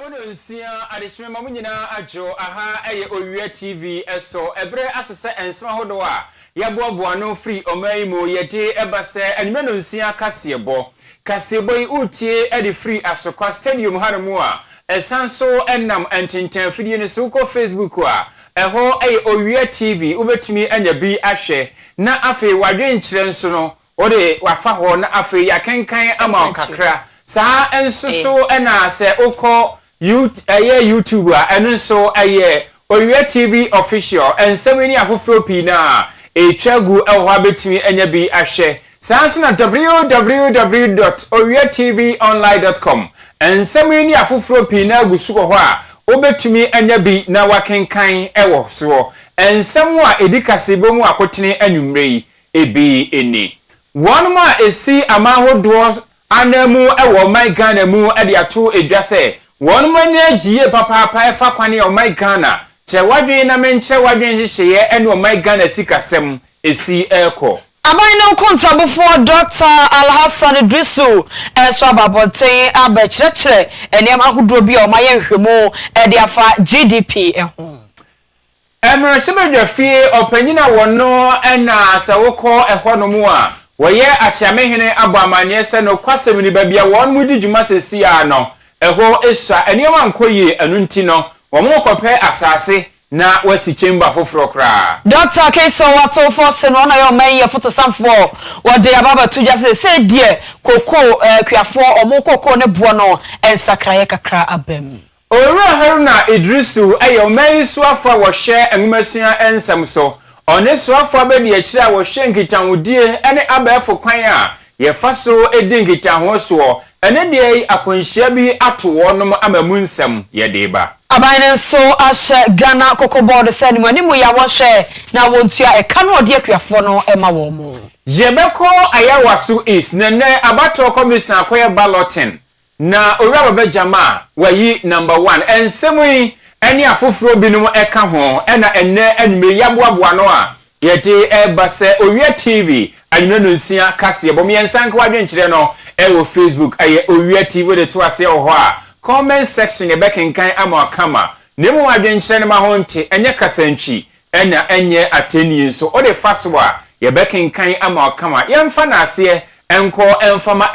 Abono nsia adehime mamu nyina ajo aha eye Owia TV eso ebre asose ensema hodo a yaboaboa no free omaimo yede ebase animeno nsia kasebo yi utie edi free asokwa stadium hanamu a esanso enam ententen fidie ne so ko Facebook a eho eye Owia TV ubetimi anya bi ahwe na afi wadwe nkyire nso no ode wafa ho na afi yakenkan ama kakra sa ensusu ena se uko YouTube enu so Owia TV official ensemi afofro pi na etwagu eho abetimi enya bi ahwe sa so na www.owiatvonline.com ensemi afofro pi na gusu ho a obetumi enya bi na wakenkan ewo so ensemu a edikasebo mu akotene anwumrei ebi eni wonma esi amahodo Anemu ewo my Ghana mu edi ato edwase won mani agiye papa efa kwane o my Ghana che wadwen na menche wadwen hihye ene o my Ghana sikasem esi eko aban no kontabofo Dr. Alhassan Idrisu eso ababoten abekirekire eniam ahodo bi o maye hwemu edi afa GDP eho emre sebedwafie opanyina wono ena sawoko eho no mu a woye achiamehene abamanye se no kwasem ni babia won mudi djuma sesi a no eho esua eniema nkoye anunti no womo kope asase na wasi chamber foforo kra Dr. Kaseɛ wato force no na yo man ye fotosamfo wode ababa tudwa se die koko kuafo omo koko ne bo no ensakraye kakra abam Owura Haruna Idrisu ayo man suafa wo hye enwumasua ensam so One suafo abedi akira wo hwe nkitanwodie ene abefo kwan a ye faso edi nkitanwo so ene de akonhia bi ato wonom amamu nsam ye deba aban so ahye Ghana kokobord se ni animu ya wo hwe na wontua eka no ode akuafo no ema wo mu yebeko ayawasu is nene abato commission akoye balloting na owura babajama wayi number 1 ensemi eni afoforo binum eka ho ena enne anime yaboaboa no a yete ebase Owia TV anyino nsia kase bom yensanka wadwenkyere no ewo Facebook aye Owia TV de to ase ho a comment section ebekenkan ama kama nemu wadwenkyere no ma ho nte enye kasantwi ena enye ateni so ode faso a yebekenkan ama kama yemfa na ase enko emfama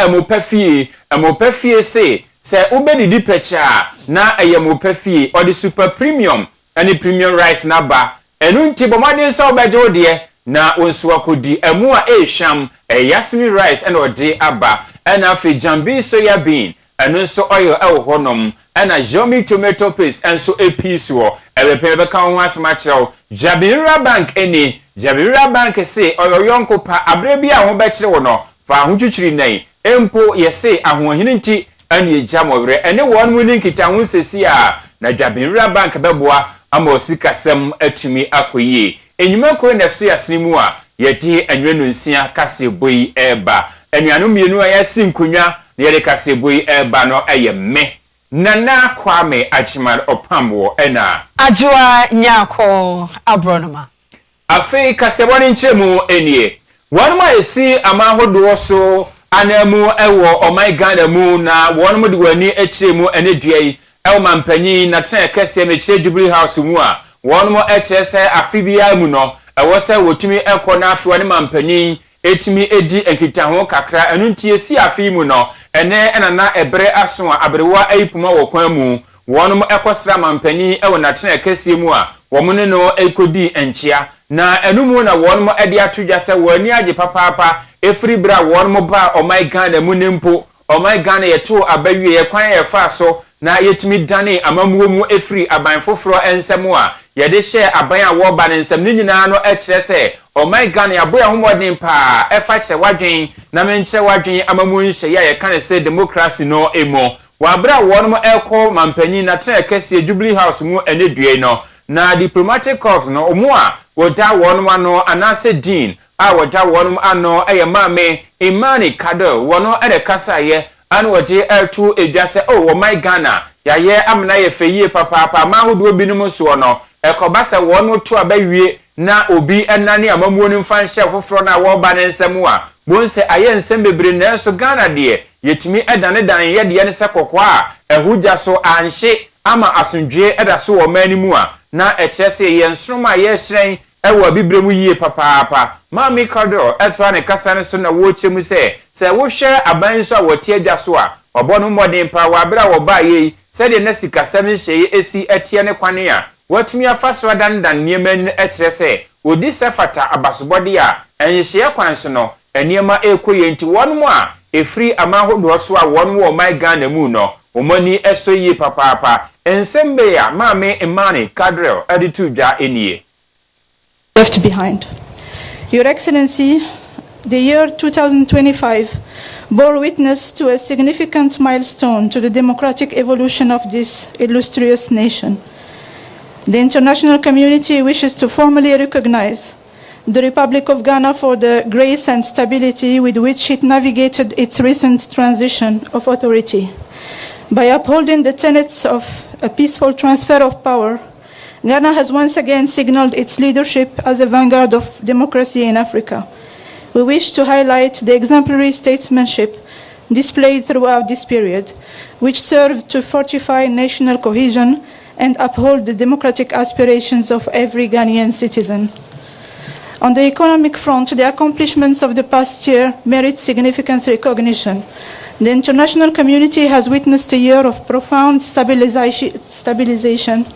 emopafie se ubedidi pecha na ayemopafie odi super premium ani premium rice na ba enu nti bomade nsa obeje odie na wonso akodi emu a ehwam yasmin rice ena odi aba ena afi jambi soya bean enu nso oil ewo honom ena jomi tomato paste enso episo ebepe ka ho asema kyerɛw Jabira bank eni Jabira bank se oyoyonko pa abre bi a ho be kyerɛ wo no fa ho twitwiri nan empo yese ahohene nti ane ejamowre ene won mu ninkita ho sesi a na Jabira bank beboa ama osikasem atumi akoyie enyuma ko na so yasenimu a yede anwenu nsia kaseboi eba anuanu mienu a yasi nkonwa na yede kaseboi eba no me nana kwame achiman opamwo ena ajua nyako abronoma afi kaseboni nchemu enie wanuma esi amahodo so anamu ewo my Ghana mu na wonum de wani echiremu ene duai ewo mampanyi na tena kese mechire Jubilee House mu a wonum echire se afibia mu no ewo se wotumi ekọ na afi wani mampanyi etimi edi enkitaho kakra enu ntie si afi mu no ene enana ebre aso a abrewa ayipuma wo kwan mu wonum ekosra mampanyi ewo na tena kese mu a womune no ekodi enchia na enumu na wonum edi atudwa se wani age papapa efri bra wonum ba my Ghana mu nempo my Ghana yeto abawie ye kwan ye fa so na yetimi dane amamuo mu efri aban foforo ensem a yede hye aban a wo ba ne nsem ni nyina no ekire se my Ghana aboya homodin pa efa kire wadwen na menkire wadwen amamuo nhye ye kan se democracy no emo wa bra wonum eko mampanyi na tena kese Jubilee House mu ene due no na diplomatic corps no omo a woda wonum ano anase dean a woda wonum ano mame Imani Kado wono ede kasaye an wode eltu edwase my Ghana yaye amna ye feye papa ma hodo binum so no ekobasa wono to abawie na obi enane amamuo ni mfa nhye foforo na wo ba ne nsem a bonse aye nsem bebre na so Ghana de yetimi edane dan ye de ne se kokwa ehugya so anhye ama asundwe eda so wo mani mu a na ekyese ye nsoroma ye hyerɛn ewa bibremu yie papaapa Mami Kadro etwa ne kasa ne so na wo kyemu se wo hwɛ aban so a wote adwa so a obo no modern pa wa bra wo ba ye se de na sikasɛm hyɛ esi etie ne kwane a watumi afa so dandan niema ne ekyerɛ se odi sefata abasobode a enhye kwan so no eniema ekoye nti wonmo a efri amahodo so a wonmo my Ghana mu no omani eso yi papaapa ensembe ya Mami Imani Kadro editu dwa enie left behind. Your Excellency, the year 2025 bore witness to a significant milestone to the democratic evolution of this illustrious nation. The international community wishes to formally recognize the Republic of Ghana for the grace and stability with which it navigated its recent transition of authority. By upholding the tenets of a peaceful transfer of power, Ghana has once again signaled its leadership as a vanguard of democracy in Africa. We wish to highlight the exemplary statesmanship displayed throughout this period, which served to fortify national cohesion and uphold the democratic aspirations of every Ghanaian citizen. On the economic front, the accomplishments of the past year merit significant recognition. The international community has witnessed a year of profound stabilization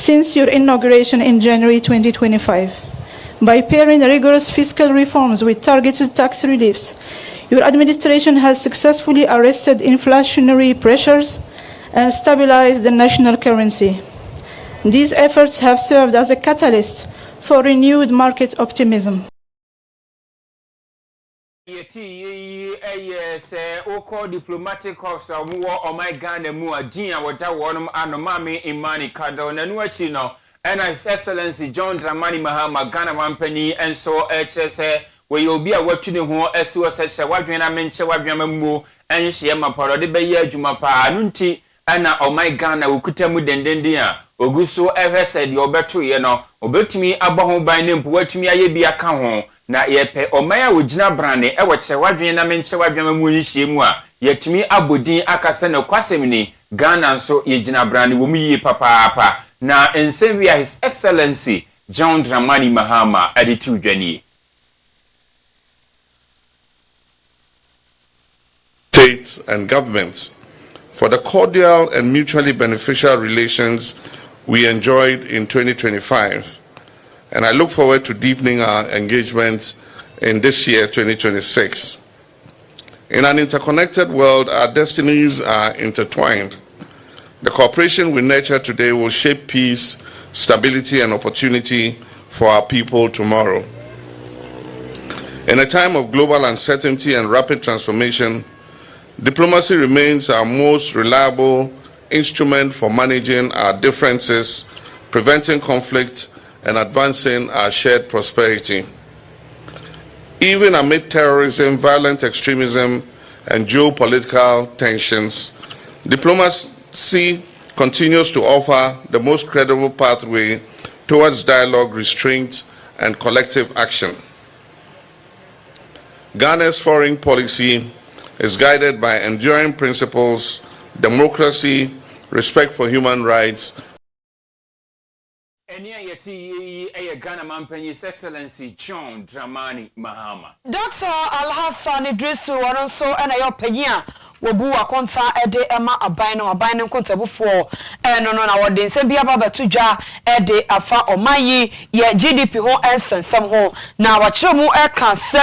since your inauguration in January 2025. By pairing rigorous fiscal reforms with targeted tax reliefs, your administration has successfully arrested inflationary pressures and stabilized the national currency. These efforts have served as a catalyst for renewed market optimism. Diplomatic corps o my Ghana mu adin wada wonum anomami Imani Kadro na nu achi no and His Excellency John Dramani Mahama Ghana mampani enso HSE we obi a watu ne ho asi wo seche wadwen na menche wadwen mamu enhye maparo de beye adwuma pa anu nti ana o my Ghana okutamu dendenden a oguso ehwese de obeto ye no obetumi aboho ban ne mpo watumi aye bia ka ho na yepe omaya wogina brane e wo che wadwen na menche wadwen mamu nhye mu a yetumi abodin akase ne kwasemni Ghana nso yegina brane wo mu yi papaapa na ensewia His Excellency John Dramani Mahama editu dwani states and governments for the cordial and mutually beneficial relations we enjoyed in 2025. And I look forward to deepening our engagement in this year, 2026. In an interconnected world, our destinies are intertwined. The cooperation we nurture today will shape peace, stability, and opportunity for our people tomorrow. In a time of global uncertainty and rapid transformation, diplomacy remains our most reliable instrument for managing our differences, preventing conflict, and advancing our shared prosperity. Even amid terrorism, violent extremism, and geopolitical tensions, diplomacy continues to offer the most credible pathway towards dialogue, restraint, and collective action. Ghana's foreign policy is guided by enduring principles, democracy, respect for human rights. Ghana mampani His Excellency John Dramani Mahama. Dr. Alhassan Idrisu waronso ena yo panyia wobu akonta ede ema aban no kontabufo eno no na wode nsem bia baba tudwa ede afa omayi ye GDP ho ensensem ho na wachiremu eka se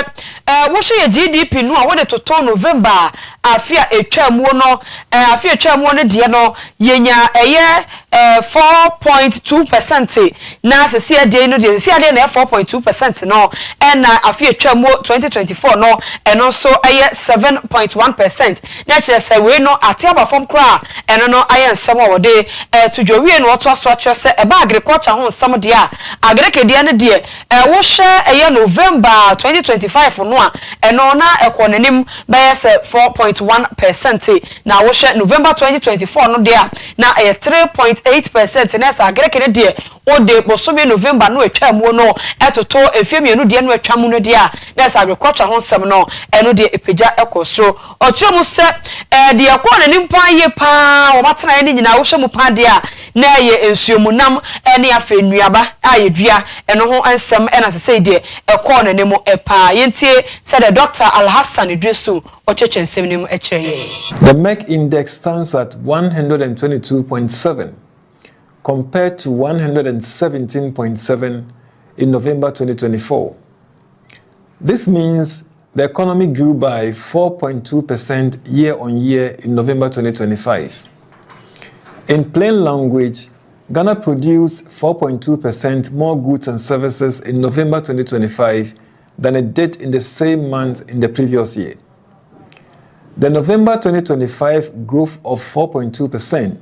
wo hye ye GDP no a wode toto November afia etwamu no afia etwamu no de no yenya eye 4.2% na sesi ade no de sesi ade na 4.2% no ena afia etwamu 2024 no eno so eye 7.1% na chere se we no ate abafom kra eno no aye nsem a wode tudwowie no oto aso atwe se eba agriculture ho nsem de a agrikede ne de wo hye eye November 2025 no a eno na ekonanim be se 4.1% na wo hye November 2024 no de a na eye 3.8% 0.8%. Nessa Greke dear, or de Bosomi November no chamuno, etoto, a female no dear chamuno dia, Nessa agriculture hon semino, and no de epeja echo so, or chomu set, the aquan and empire pa, or matana in Aushamu padia, nay, and Sumunam, any affair Nuaba, Ayedria, and no and some, and as I say, dear, a corner nemo a pa, yentie, said a Dr. Al Hassan Idrisu, or church and seminum HA. The MEC index stands at 122.7 compared to 117.7 in November 2024. This means the economy grew by 4.2% year-on-year in November 2025. In plain language, Ghana produced 4.2% more goods and services in November 2025 than it did in the same month in the previous year. The November 2025 growth of 4.2%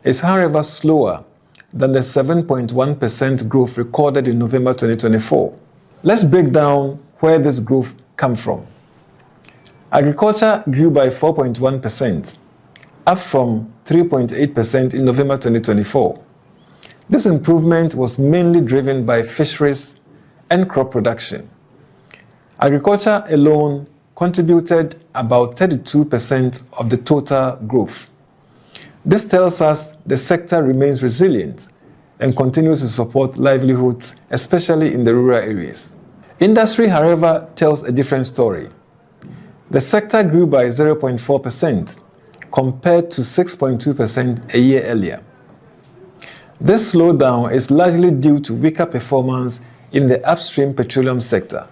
is, however, slower than the 7.1% growth recorded in November 2024. Let's break down where this growth comes from. Agriculture grew by 4.1%, up from 3.8% in November 2024. This improvement was mainly driven by fisheries and crop production. Agriculture alone contributed about 32% of the total growth. This tells us the sector remains resilient and continues to support livelihoods, especially in the rural areas. Industry, however, tells a different story. The sector grew by 0.4% compared to 6.2% a year earlier. This slowdown is largely due to weaker performance in the upstream petroleum sector.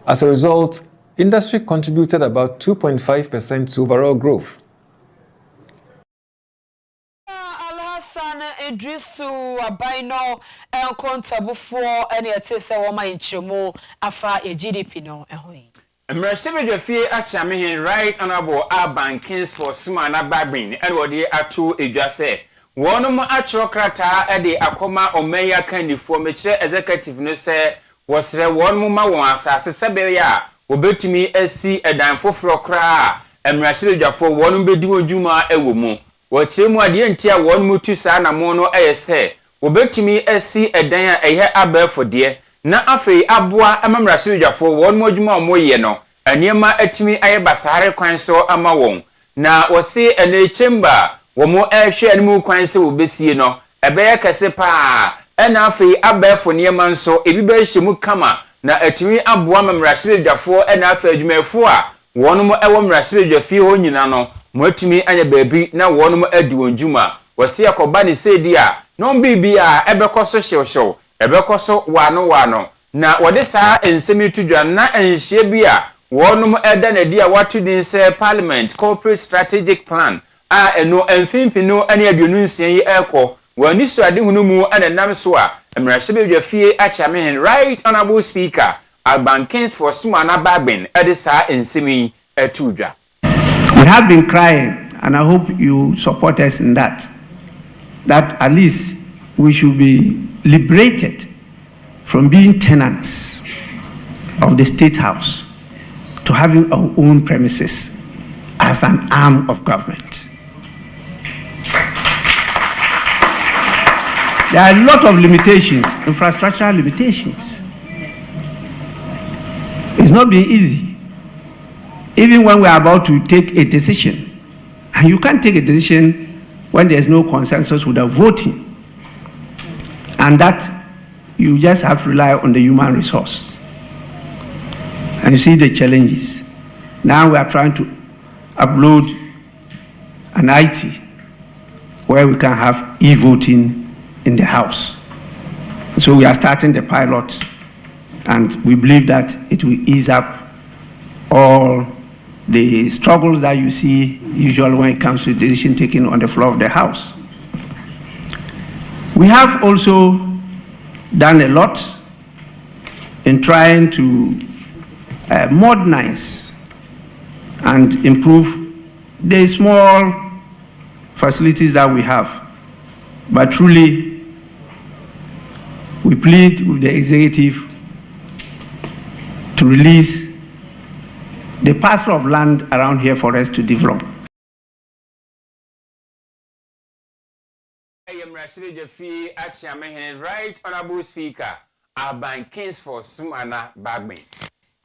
As a result, industry contributed about 2.5% to overall growth. Al-Hassan Idrisu Abaino Enkontabufo any atese woma inchimo afa e GDP no ehoi. Mmerɛsɛbɛ dwafie akyame hen right honorable Urban Kings for Sumana Babin and wɔde ato edwa sɛ wɔnom atwerɛ krataa ɛde akɔma ɔmanya kandifoɔ mekyerɛ executive no sɛ wɔsrɛ wɔnom ma wɔn asase sɛbɛyɛ a wɔbɛtumi asi ɛdan foforɔ kraa mmerɛsɛbɛ dwafoɔ wɔnom bɛdi wɔn dwuma ɛwɔ mu wɔkyerɛ mu adeɛ nti a wɔnom tu saa namɔ no ɛyɛ sɛ wɔbɛtumi asi ɛdan a ɛyɛ abɛɛfodeɛ na afei aboa amamrasiri dwafo won mo adwuma omoye no aniema atimi aye basare kwan so ama won na wose ene chamber wo mo ehwe animu kwan se wo besie no ebeye kese pa ena afei abefo niema nso ebi be hyemu kama na atimi aboa amamrasiri dwafo ena afei adwumafo a won mo ewo mrasiri dwafi ho nyina no mo atimi anya baabi na won mo adi won dwuma wose yakoba ne sedi a no bibi a ebekoso hyewhyew ebekoso wano na wode saa ensemi tudwa na enhye bi a wonum eda na di a watu din se parliament corporate strategic plan a eno emfimpino ane aduonu nsia yi ekọ wani so ade hunu mu ane nam so a emrahye bedwa fie akyame hen right honorable speaker Urban Kings for Sumana Babin ede saa ensemi etudwa. We have been crying and I hope you support us in that at least we should be liberated from being tenants of the State House to having our own premises as an arm of government. There are a lot of limitations, infrastructural limitations. It's not been easy. Even when we are about to take a decision, and you can't take a decision when there's no consensus without voting. And that you just have to rely on the human resource. And you see the challenges. Now we are trying to upload an IT where we can have e-voting in the house. So we are starting the pilot and we believe that it will ease up all the struggles that you see usually when it comes to decision taking on the floor of the house. We have also done a lot in trying to modernize and improve the small facilities that we have. But truly, we plead with the executive to release the parcel of land around here for us to develop. Ashiri Jefi Achiamehen, Right Honorable Speaker, Aban Kings for Sumana Bagme.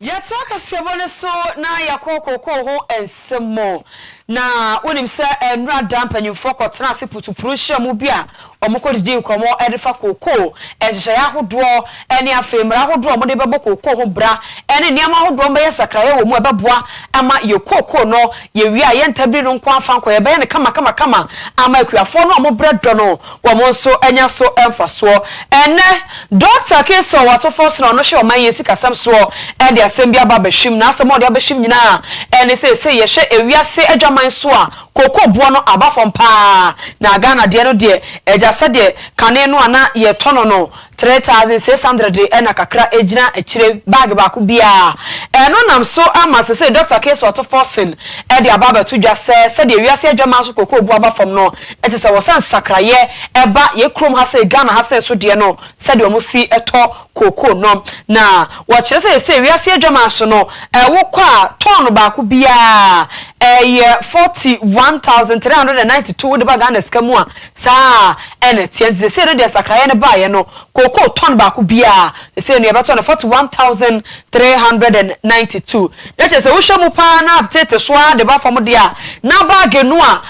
Yet waka sebone so na yakoko ho ensemo na wonim se enra dampanyin fokotena ase putupuru hia mu bia omukodi di nkomo edefa koko ehye yahodo ene afemra ahodo omode bebo koko ho bra ene niam ahodo mbe sakraye wo mu ebeboa ama ye koko no ye wi a ye ntabiri no nkwa afa nko ye be ne kama ama akuafo no omobra do no wo mo so enya so emfaso ene Dr. Keso watofo so no hye o man ye sikasam so ede asembia ba behwim na asemo de abehwim nyina ene se ye hye ewiase adwaman so a koko buo no abafom pa na Ghana de no de eja se de kane no ana ye tono no 3600 ena kakra ejina echire bag ba ku bia eno nam so ama se Dr. Keso watofo sin ede ababa to dwa se de ewiase adwaman so koko buo abafom no eje se wosan sakraye eba ye krom ha se Ghana ha se so de no se de omusi eto koko no na wo kire se ewiase adwaman so no wo kwa ton ba ku bia 41,392 de Ghana skamu a sa ene tienze se de sakraye ne ba ye no koko ton ba ku bia se ne beto na 41,392 that is wo hwemu pa na tete so de ba fam de a na ba genu a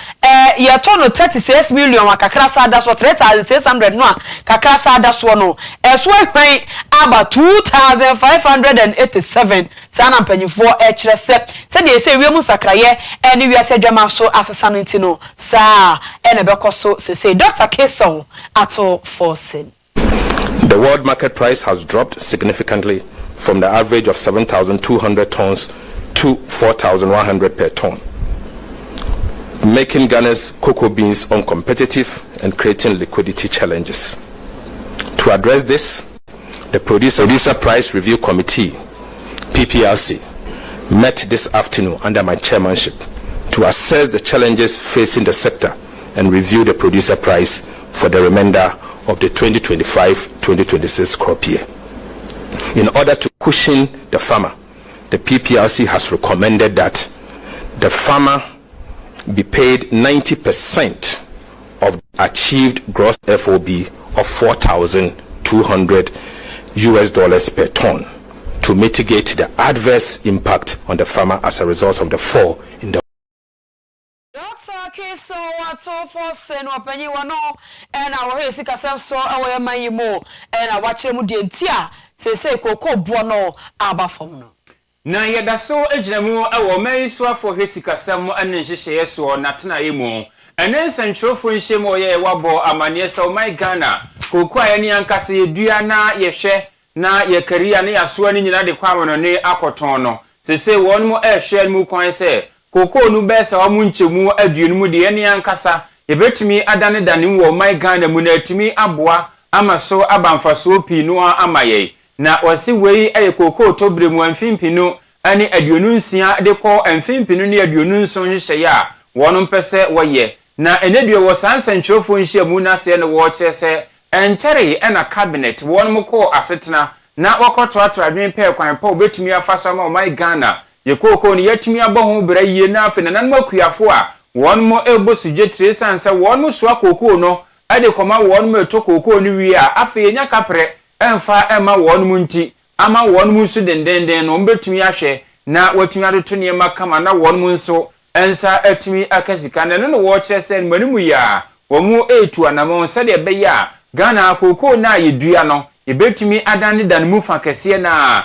ye ton 36 million akakra sa da so 3,600 no a kakra sa da so no so hwan aba 2,587 sa na mpanyifo kire se de se wiemu sakraye ene wiase dwama so asesa no ntino sa ene bekoso se Dr. Keso ato forcing. The world market price has dropped significantly from the average of 7,200 tons to 4,100 per ton, making Ghana's cocoa beans uncompetitive and creating liquidity challenges. To address this, the Producer Price Review Committee, PPRC, met this afternoon under my chairmanship to assess the challenges facing the sector and review the producer price for the remainder of the 2025-2026 crop year. In order to cushion the farmer, the PPRC has recommended that the farmer be paid 90% of achieved gross FOB of $4,200 per ton to mitigate the adverse impact on the farmer as a result of the fall in the Dr. Keso wato forcing wapanyi wano ena wo he sikasem so awoye manyimu ena wachire mu de ntia se koko buo no abafom no na yeda so ejinamu awo man so afo he sikasem ene nhyehyeye so natena yemu ene nsantwofo nhyemu ye wabo amane so my Ghana koko ayani ankase yedua na yehwe na ye career ne yaso ani nyina de kwamono ne akoton no se won mo ehwe mu kwan se koko nu besa wa mu nchemu aduonu mu de ene ankasa yebetumi adane dane wo my Ghana mu na atumi aboa amaso abamfaso pinu amaye na wasi wei aye koko tobre mu amfimpinu ani aduonu nsia de ko amfimpinu ne aduonu nson hyehyɛ a wonom pese woye na enedue wo sansanchofo nhye mu na se ne wo kyerese enkyere ena cabinet wonom ko asetena na wakotoato adwen pe kwan pa obetumi afaso ma my Ghana ye koko ne yatumi abaho bra yie na afi na nan akuafo a wonom ebosuje tresansa wonom so akoko no ade koma wonom eto koko no wi a afi enya kapre emfa ema wonom nti ama wonom nso dendenden no mbetumi ahwe na watumi adoto ne makama na wonom nso ensa atumi akasika na no wo kyerese manimu ya womu etu anamon sade beya Ghana koko na yedua no ebetumi adane dan mu fa kese na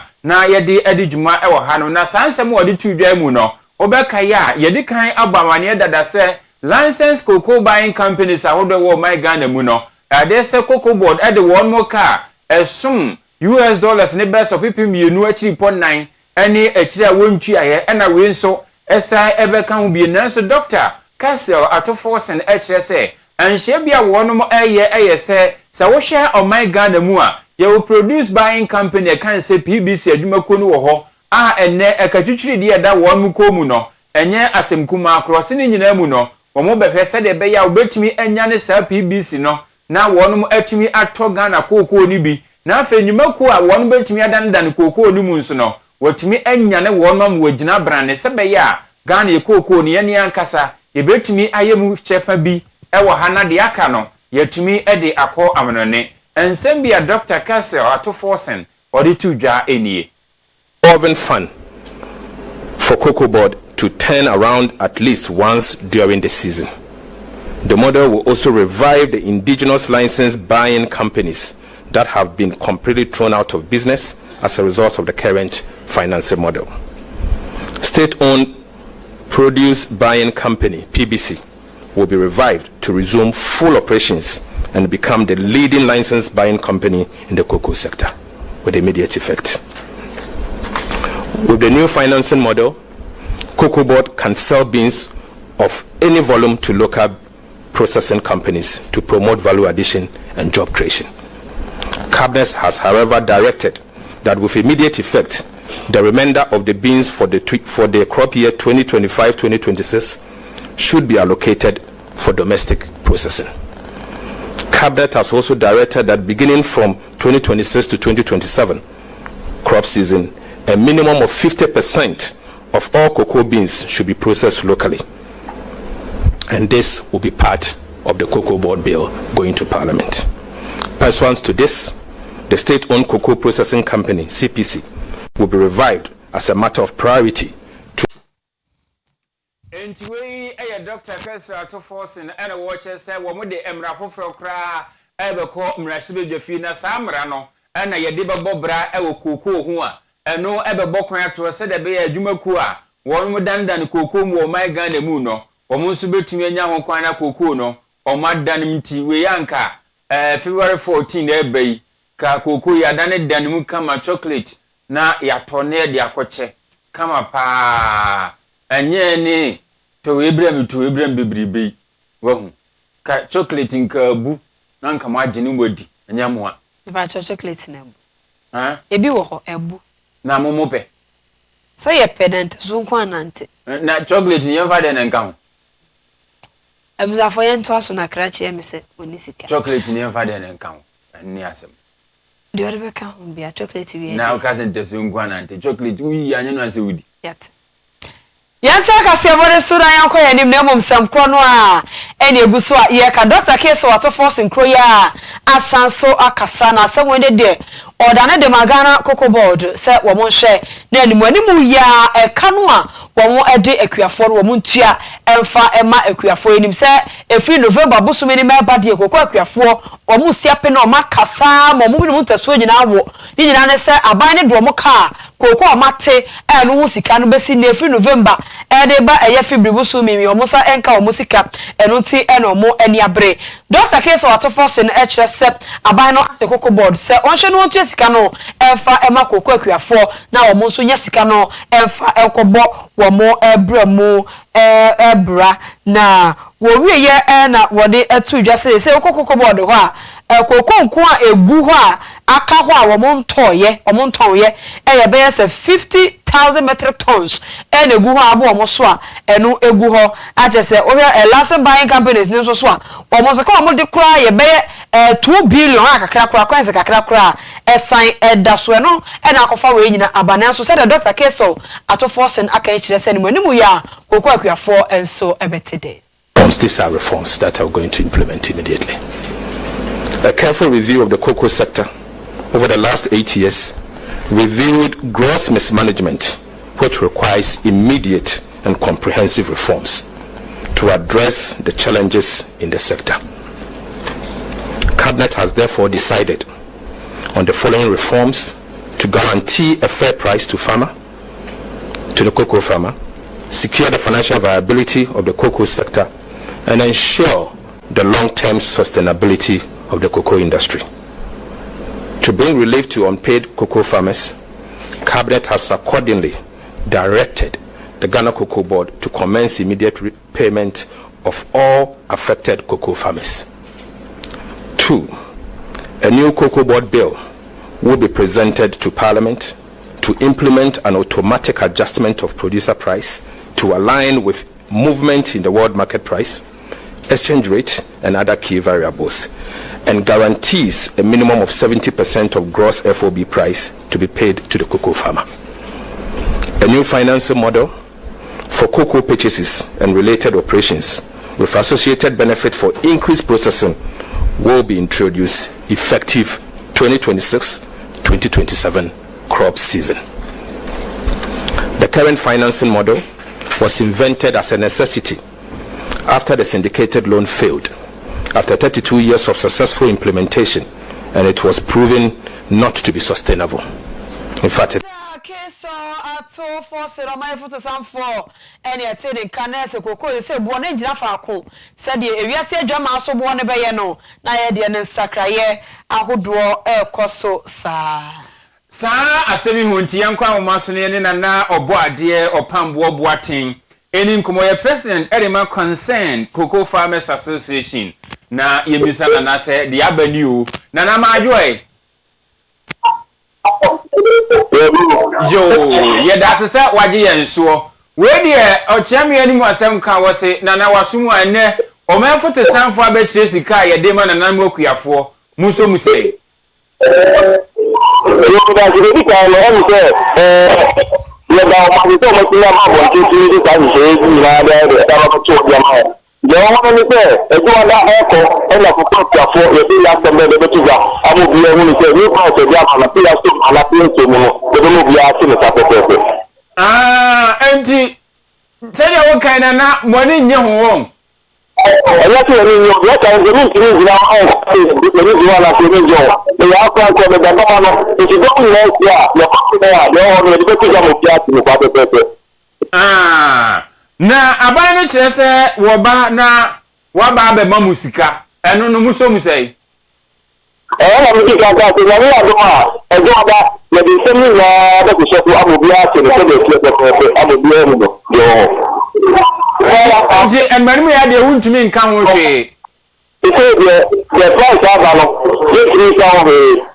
yede adijuma ewo ha no na sansem wode tudwa mu no obeka ya yede kan abamane dada se license cocoa buying companies ahodo wo my Ghana mu no ade se cocoa board ade won mo ka esum $US ne best of people mienu achiri .9 ene achiri a wontui aye ena we nso esa ebeka hu bi na so Dr. Kaseɛ atoforsen achire se anhye bia wonom eye se wo hwe o my Ghana mu a ye will produce buying company kan se PBC adwumako no wo ho a enne ekatwitwiri de da won mu komu no enye asemkuma cross ni nyina mu no wo mo behwe se de be ya obetumi anya ne sa PBC no na wonom atumi ato Ghana koko ni bi na afa nyumako a wonom betumi adandan koko ni mu nso no watumi anya ne wonom wagina brane se be ya Ghana ye koko ni ye ne ankasa ye betumi ayemu chefa bi ewo ha na de aka no yetumi ede akọ amanone ensem bia Dr. Kaseɛ ato forcing odi to dwa enie revolving fund for Cocoa Board to turn around at least once during the season. The model will also revive the indigenous license buying companies that have been completely thrown out of business as a result of the current financing model. State-owned produce buying company, PBC, will be revived to resume full operations and become the leading license buying company in the cocoa sector with immediate effect. With the new financing model, Cocoa Board can sell beans of any volume to local processing companies to promote value addition and job creation. Cabinet has, however, directed that with immediate effect, the remainder of the beans for the crop year 2025-2026 should be allocated for domestic processing. Cabinet has also directed that beginning from 2026 to 2027 crop season, a minimum of 50% of all cocoa beans should be processed locally. And this will be part of the Cocoa Board bill going to Parliament. Pursuant to this, the state-owned cocoa processing company, CPC, will be revived as a matter of priority to Entiwe Dr. Kaseɛ to forcing and a watcher say wo de emra foforo kra ebeko mrasibe dwafi na samra no na yede bebo bra e wo cocoa ho a eno ebebo kwan ato se de be adwumaku a won mo dandan cocoa mu o my Ghana mu no wo mo nso betumi anya ho kwan na cocoa no o madan mti we yanka February 14 ebai ka cocoa ya dan dan mu kama chocolate na ya tone de akoche kama pa anye ni to ebrem bebribe wahu ka chocolate nka bu na nka ma agene wodi anya mo a ba chocolate na bu ha ebi wo ho ebu na momo pe say ye pedant so nko anante na chocolate yen fa de na nka ho abuzafo yen to aso na krache ye me se oni sika chocolate yen fa de na nka ho ani asem de ore be ka ho bia chocolate wi na o ka se nte so nko anante chocolate wi anya no ase wodi yat Yanta Kaseɛ bode so dan yanko ya nim na mom samkro no a ene eguso a ye ka Dr. Kaseɛ wato force nkro ya asanso akasa na asem wende de odane de magana Cocoa Board se wo mo hwe na animu ya eka no a wo mo ede akuafo no wo mo ntua emfa ema akuafo enim se efi November bosome ni meba de kokko akuafo wo mo siape na o makasa mo mo mu ntaso nyina wo nyina ne se aban ne do mo ka kokko o mate eno wo sika no besi na efi November ede ba eye fibri bosome mi o mo sa enka o mo sika eno ti eno mo eni abre Dr. Kaseɛ wato force no ekre se aban no ase Cocoa Board se onhwe no ntua sika no emfa ema kokko akuafo na wo mo nso nya sika no emfa ekobo wo mo ebramu ebra na wo wiye na wode atu dwa se Cocoa Board ho a kokko nko a egu ho a aka ho a wo mo ntonye ye be se 50,000 metric tons na egu ho abo mo so a eno egu ho a je se o license buying companies ni so a wo mo so ka mo de kura ye be 2 billion akakra kura kwanse kakra kura esan edaso no na akofa we nyina abana so said Dr. Kaseɛ ato force aka kire se ni mu ya kokko akuafo enso ebetide. These are reforms that are going to implement immediately. A careful review of the cocoa sector over the last 8 years revealed gross mismanagement, which requires immediate and comprehensive reforms to address the challenges in the sector. Cabinet has therefore decided on the following reforms to guarantee a fair price to the cocoa farmer, secure the financial viability of the cocoa sector, and ensure the long-term sustainability of the cocoa industry. To bring relief to unpaid cocoa farmers, Cabinet has accordingly directed the Ghana Cocoa Board to commence immediate repayment of all affected cocoa farmers. 2. A new Cocoa Board bill will be presented to Parliament to implement an automatic adjustment of producer price to align with movement in the world market price, exchange rate, and other key variables, and guarantees a minimum of 70% of gross FOB price to be paid to the cocoa farmer. A new financing model for cocoa purchases and related operations with associated benefit for increased processing will be introduced effective 2026-2027 crop season. The current financing model was invented as a necessity after the syndicated loan failed after 32 years of successful implementation, and it was proven not to be sustainable. In fact, so ato for se my photo sam for any attending canese koko say bo na ngina fa ko said e wiase adwama so bo ne be ye no na ye de ne sakraye ahodo ekoso sa asemi hunti yankwa omaso ne na obo ade opambo boaten eni nkomo ye president Erima concern Cocoa Farmers Association na yebisa na se de abani o na ma ajoy yo ye da se waje ye nso we de ochiame ani mu asem ka wo se na wasumu ane o menfo te sanfo abechire sika ye de ma na mu akuafo muso musei yo da ji ka lo o se ye da ma ni to mo ti na ma bo ti ti ka ni se ni na da da ma to ya ma yo won ni se e to da eko e la ko to afo ye bi la se me de ti ga amu bi e ni se ni ko se ja ma na ti ya so ala ti se mu no de mo bi ya ti ni ta pe enti tell you what kind na money nye ho won ya ti ni yo ya ka ni ni ti ni na o ni ni wa la ti ni jo e ya ko ko de da ma no ti do ni ya ya ko ni ya yo ni de ti ga mo ya ti ni ta pe na aban no kire se wo ba na wa ba be ma musika eno no muso musei na mi ti ka ti na ni ado ma e jo da le di se ni na da ku se ku amu bi a ti ni se de ti pe amu bi e no yo je en manu ya de wuntumi nka ho hwe ite de price ava no je ti ka ho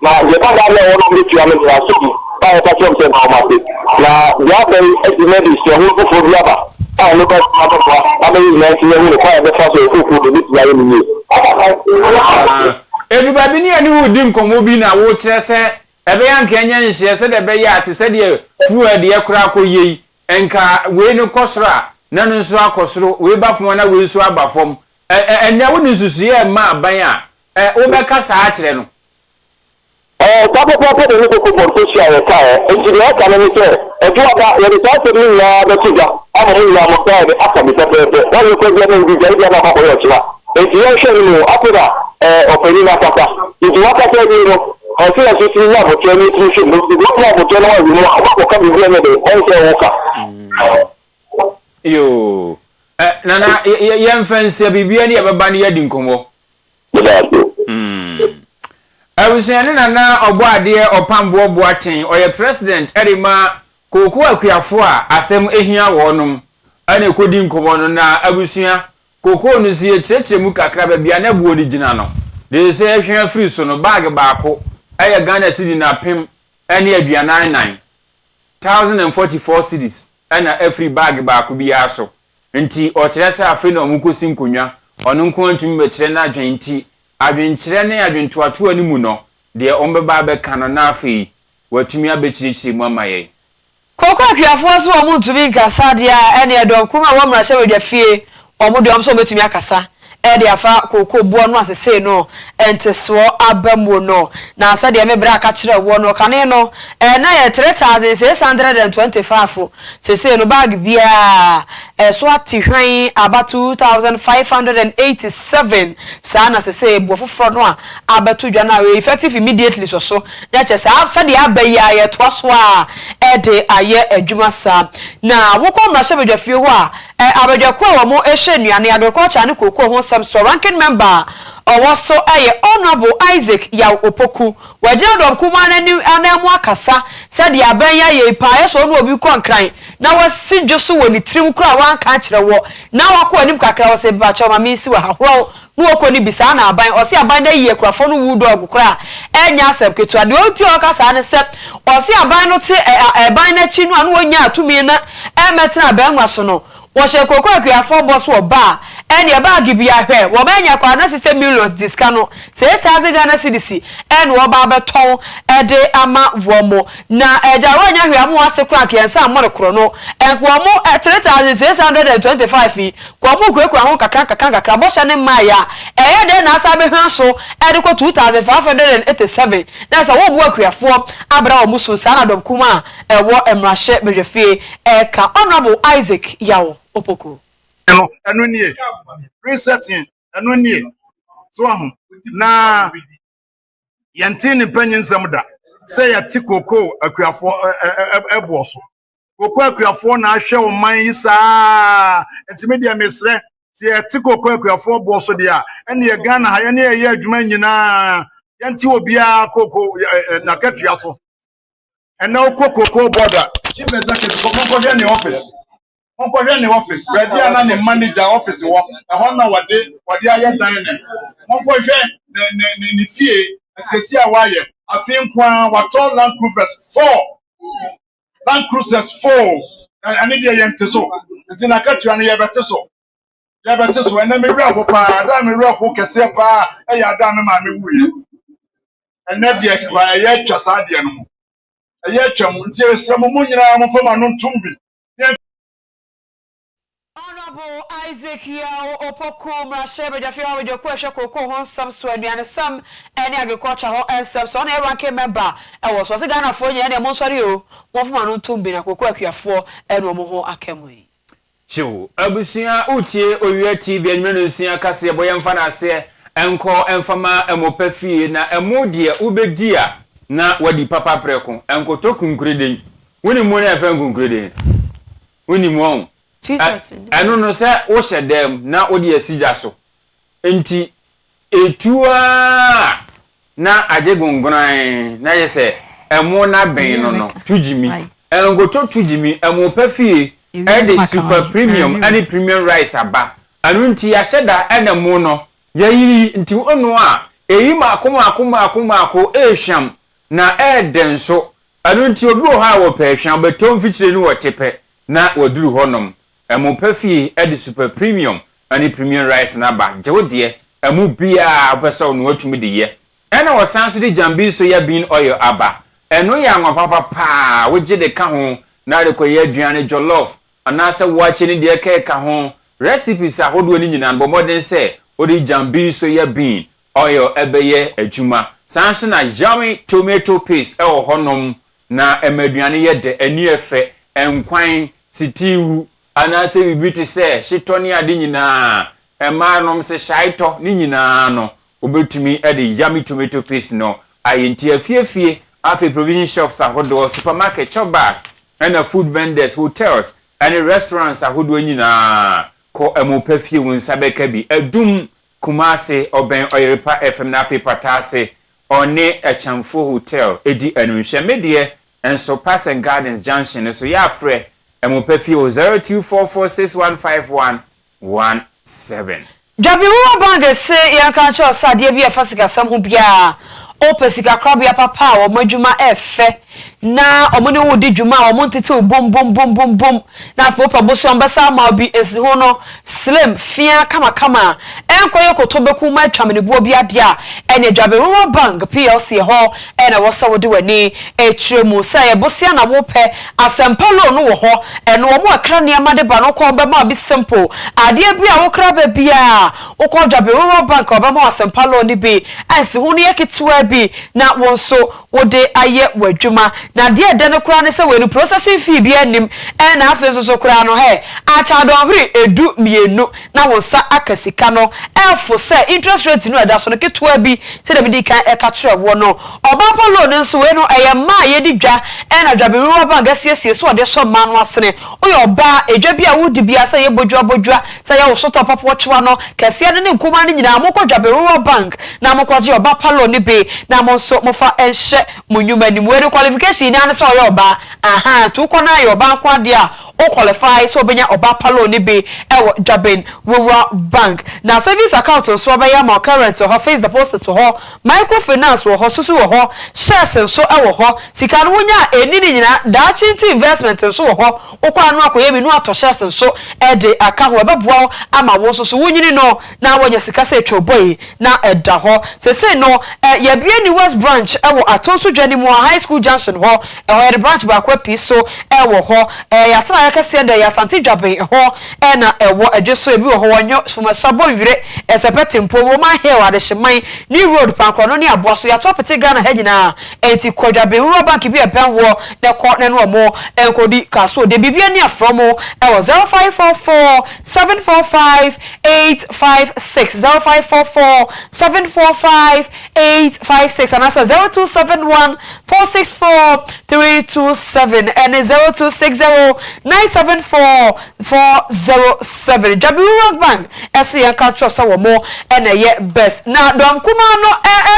na je ba da le wono bi ti ame na so ba e ka chom se na ma ti na ya be e ti me di se ho ko fo bi aba a lo ba ma ba ba be ni na ti ni ko e be fa so ku ku ni ti ya ni eduba bi ni ani wudi nkomo bi na wo kire se ebe ya nka enya nhye se de be ya ate se de fuel de ekura koyei enka we ni kosra na no nso akosoro we ba fom na we nso aba fom enya wo ni susu ye ma aban a wo be ka sa akire no ta po de ni ko ko to sia ya ka e ti ya ka ni se e tu ada ye ta se ni na da ti ga ama ni na mo ka de aka mi ta pe wa ni ko je ni bi ja na ko yo chiwa e ti ya se ni apura openi na papa ti wa ka se ni no o ti ya se ti ya bo che ni ti se no ti ya bo che no wa ni mo ko ka bi ni de o se wo ka yo nana ye mfanse bibia ni ebeba ni yadi nkomo awusiane nana obo ade opambo boaten oye president Erima Cocoa akuafo a asem ehia wonum ane kodi nkomo no na abusua Cocoa no sie kyerkyeremu kakra ba bia na buo ni gina no de se ehia free so no bag baako aya Ghana cedi na pem ane aduanan 1044 cedis ana every bag baako bi aso nti o kyerɛ sɛ afi na omukosi nkonwa ɔno nko antumi be kyerɛ na adwenti adwenkyerɛ ne adwentoato ani mu no de ombeba be ka no na afi watumi abekyirikyiri mu amaye Cocoa akuafo so wo mutumi nkasa de a ene edom kuma wo mra hye wadwa fie omo de omso betumi akasa de afa Cocoa buo no asese no enteso abamu no na asa de me bra ka kire wo no kane no na ye 3625 sese no bag bia so atihwan aba 2587 sa na sese buo foforo no a abatu dwa na we effective immediately so ya che sa de abayi aye to so a de aye adwuma sa na wo ko mra hye bedwa fie ho a abadwa ko wo mo ehye nuane agriculture ne Cocoa ho so ranking member owoso honorable Isaac Yaw Opoku wajira dom kuma anemu akasa said ya ban ya ye pa so no obi konkran na wasi dwoso woni trim kura wan ka kire wo na wako anim kakra wo se ba choma mi si wa hahoro no wako ni bisa na aban o se aban da ye kurafo no wu dog kura enya asem ketua de oti o kasa ne se o se aban no te aban na chi no anu onya atumi na metina ban waso no wo she Cocoa akuafo boss wo ba and your bag be a hair. Woman, your corner system million discount 6,000 Ghana cedis and Wababa ton a day ama womo. Na Ejawanya, we are more crack and some monocrono and Kwamo at 3,625 feet. Kwamu Kwamo Kakaka Kraboshan and Maya. And then as I be so adequate 2,587. That's a work we are for Abra Musu Sanadom Kuma and what and Rashet Bejefe Eka Honorable Isaac Yao Opoko. No, and resetting and so na Yantini Penyon Samda say a Tikoko a Crafo a boss. Koko Crafo na show my isa and Timedia Mesre. See a Tico Crafo bossodia and the Ghana any year Jumanina Yanti will be a cocoa Nakatriaso. And now Coco border. Chief Executive for the office. In the office, where they are not manager office work. I wonder what they are dying. One for the fee, as you see a wire. I think what all Land Cruisers 4. Land Cruisers 4. I need a young teso. Until I catch you on the Yabateso. Yabateso, and then me rock, Adam rock, who can say, Pa, I done my movie. And that yet, by a yet Chasadian. A yet, some Munya from a non tumbi. Honorable Isaac Yao Opoko Mrashebe Jafia with your question Coco on some sweat and some any agriculture and some so everyone came member. I was a Ghana for you and a Monsario, one from an untumbi and Coco for and Romo Akemwe. Sure, Abusia Uti Owia TV and Menusia Kaseɛ Boyam Fana se enko enfama emopefi na emodia ubedia na wadi papa preko enko to kunkreden woni mo na afa kunkreden woni mo anu no se wo hyedem na wodi asija so enti etua na ajegungunan na yese emo na ben no tujimi enko to tujimi emopefi the super premium any premium rice aba anu nti ya hyeda enemo no yayi nti onu a eyi akoma ehwam na denso anu nti obi o ha wo pe hwam betom fichire ni wotepe na waduru honom emu pafie the super premium any premium rice na ba jewode emu bia opese onu watumi de ye ena wosanso de jambi so ya bean oil aba eno ya nwa papa pa woje de ka ho na de koye aduane jollof anase wache ni de ka ho recipes ahodo ni nyina bo modern say odi jambi so ya bean oil ebeye adwuma sanso na yummy tomato paste honom na emaduane ye de ani efe enkwan sitiwu anase bibiti se shitoni ade nyina emanom se shaito ni nyina no obetumi ede yummy tomato paste no ayenti afiefie afi provision shops ahodo supermarket chobas and food vendors hotels and restaurants ahodo nyina ko emopafie wonsa beka bi adum Kumase oben oyerepa FM na afi patase one Echamfo hotel edi anunhwe medie enso Pass and Gardens Junction so ya frɛ emopafie 0244615117 Jabi wo bange se yanka cho sade bia fasika sam ho bia o pesika krabia papa o madwuma efe na omuni wo di dwuma o montete bom na afo paboso ambasa ma bi esi ho no slim fia kama enkoye kotobeku ma twamene buo bia dia ene Jabi wo bank PLC ho ene wo sa wodi wani etremu sa ye bosia na wo pe asempalo no wo ho ene wo mo akra ne amade ba no ko be ma bi simple ade bia wo kra ba bia wo ko Jabi wo bank oba ma asempalo ni bi ensi ho ne yeketua bi na wonso wode aye wadwuma na de de no kura ne se we no processing fee bi anim e na afi so kura no he acha do hwiri edu mienu na wonsa akasika no elfo se interest rate no eda so no ketua bi se da bi di kan e ka tro wo no oba polo no nso we no eye ma ye di dwa e na Jabi wo ba gasiesie so de so ma no asene oyo oba edwa bi a wudi bi asa ye bodwa se ye wo so top pop watchwa no kase ne nkuma ne nyina mo ko Jabi wo bank na mo ko je oba polo ni be na mo so mo fa enhye mo nyuma ni mo qualification criteria na so yo ba to kona yo ba kwa dia o qualify so benya oba palo ni be ewo Jabin Rural Bank na service account so ba ya ma current ho face deposit ho microfinance ho susu ho shares so ewo ho sika no nya enini nyina da chinti investment so ho okwa anu akoye bi no ato shares so e de aka ho beboa ama wo so wunyini no na wonya sika se etwoboyi na eda ho se no ye bie ni West branch ewo atonso dwani mu high school junction ho e branch ba kwa pi so ewo ho ya tana Kaseɛ da ya Asante Dwaben ho na ewo adweso ebi ho wonyo somasabo wire esepetempo wo ma hill ade hyeman ni road pankro no ni aboso ya topete Ghana ha nyina enti Dwaben Rural Bank bi eban wo na ko na no mo enkodi kaso de bibia ni afromo ewo 0544 745 856 0544 745 856 and also 0271 464 327 and 0260 974-407 Rural Bank ese yan ka tro sa wo mo na ye best na dom kuma no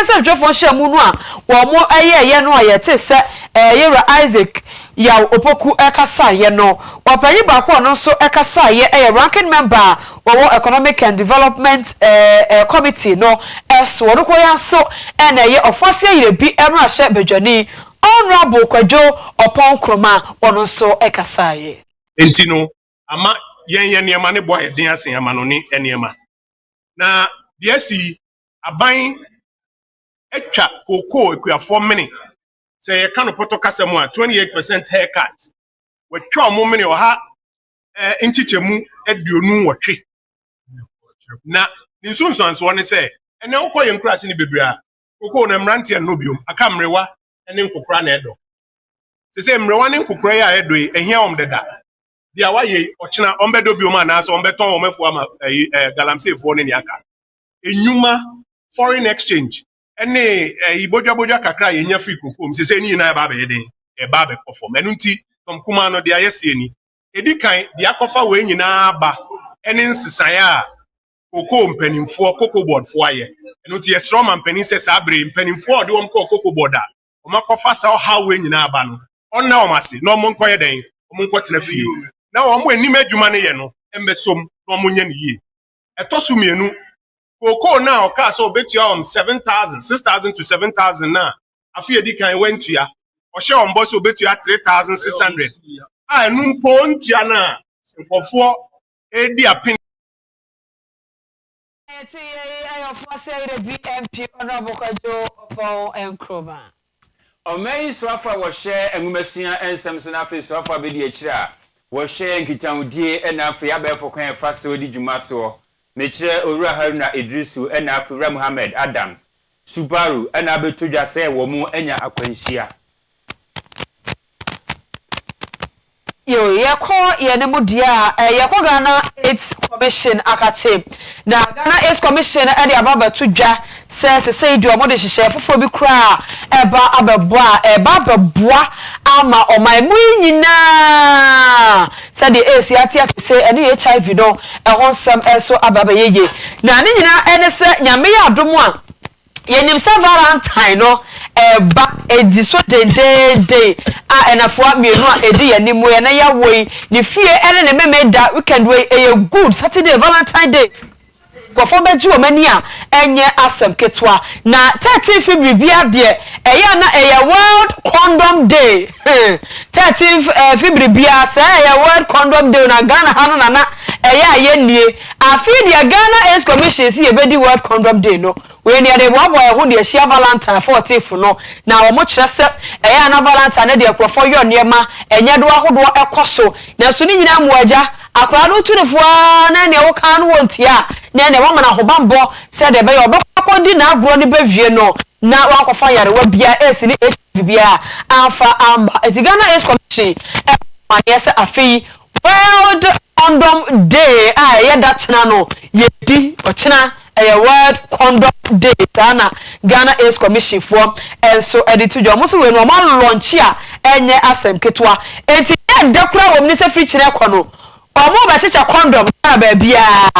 se dwofo hye mu no a wo mo ye no aye te se Yera Isaac ya opoku ekasa ye no wapanyi ba ko no so ekasa ye ranking member wo economic and development committee no so wo ko ya so na ye ofosia yire bi emra hye bedwani Honorable Kwadwo Opon Kroma wono so ekasaye enti no ama yen niema ne boy den asen ama no ne niema na de asi aban etwa koko ekuafo mene se ye kan poto kasem a 28% haircut wetwa mo mene oha nchichemu aduonu wotwe na nsunsuanso ne se ene okọ ye nkurase ne bebra koko na mrantie no biom aka mrewa ene nkokra na edo se mrewa ne nkokra ya edo ehia omdeda dia waye ochina ombedo bioma na so ombeton omefu ama galamsefo ne niaka enyuma foreign exchange ene ibodwa kakra yenya free kokom se ni na ba be den e ba be perform enu nti tomkuma no dia yesi ni edikan dia kofa we nyina ba ene nsisan a koko mpanimfo koko board fo aye enu nti yesro man panin se sabre mpanimfo de wom koko board a omakofa sa ha we nyina ba no onna omase no mo nkoye den mo nkotena fie na omo enim adwuma ne ye no embesom no mo nya ne yie etosu mienu koko na oka so betua 7,000 6,000 to 7,000 na afi edikan wentua o hye on boss obetua 3,600 a enu mpo ntua na nkofo edi apin BMP Honorable Kwadwo Opon Kroma Omei swafa wo hye enwumasua ensem so na afi swafa be di akira wo hye nkitaudie na afi abefo kwan fa so di dwuma so mekire Owura Haruna Idrisu na afi Owura Muhammad Adams Subaru na abetodwa se wo mu anya akwanhia yo yeko yene mudia yeko Ghana AIDS Commission akache na Ghana AIDS Commission e de ababa tudwa se di omo de hihye fofo bi kra eba abeboa ama omaimu nyina se de asiatia se ene HIV no ho nsam eso ababa yeye na ne nyina ene se nyame ya adomo a yenim se Valentine no eba ediso de a enafo mienu a edi yanimu ye na yawoi ni fie ene ne memeda weekend we a good Saturday Valentine Day gofo beji o mani a enye asem ketwa na 13 February bia de eya na World Condom Day 13 February bia say World Condom Day na Ghana hanu na eya yenie afi dia Ghana AIDS Commission si ebedi World Condom Day no we ni ade boabo ho de hia Valentine 14th no na wo mo kire se eya na Valentine de akrofo yo niema enye do ahodo ekoso na so ni nyina muaja akra no tunifua na ne wo kan no wontia na ne wo mana hobambo se de be yo bakodi na agro ni bawie no na wakofa yare wa bia esi ni HIV bia afa amba etigana AIDS Commission yes afi World Condom Day ye da chena no yedi ochena World Condom Day sana Ghana AIDS Commission for enso editujo mo so we no ma launch a enye asem ketwa enti de kura wo ni se free chire ko no omo ba checha condom na ba bia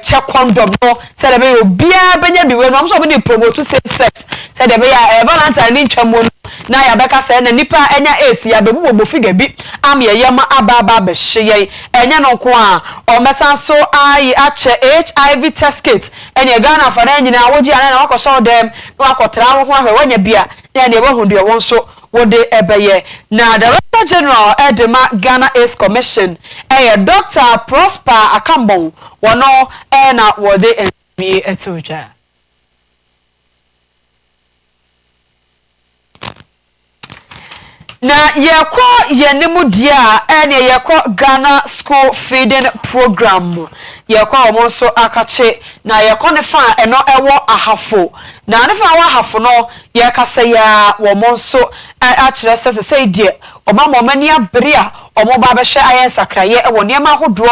check condom no say de be bia benya bi we no so be promote safe sex say de be ya Valentine ni ntwamo na ya beka say na nipa enya AC ya bebu bo figure bi am ye yema aba be hye enya no ko a o mesa so ai ache HIV test kit enya Ghana fa na nyina woji ana na wakosho dem na wakotra ho ahwe wanya bia na ne bo hunde won so wode ebeye na Director General Edema Ghana AIDS Commission Dr. Prosper Akambon wono na wode envi etoja na yeko yenimu dia ene yeko Ghana School Feeding Program yeko omo so akache na yeko ne fa eno ewo ahafo na ne fa wa ahafo no yekasa ya womo so akire sese die omama omani abere a omo ba be hwe ayen sakraye ewo niema ahodo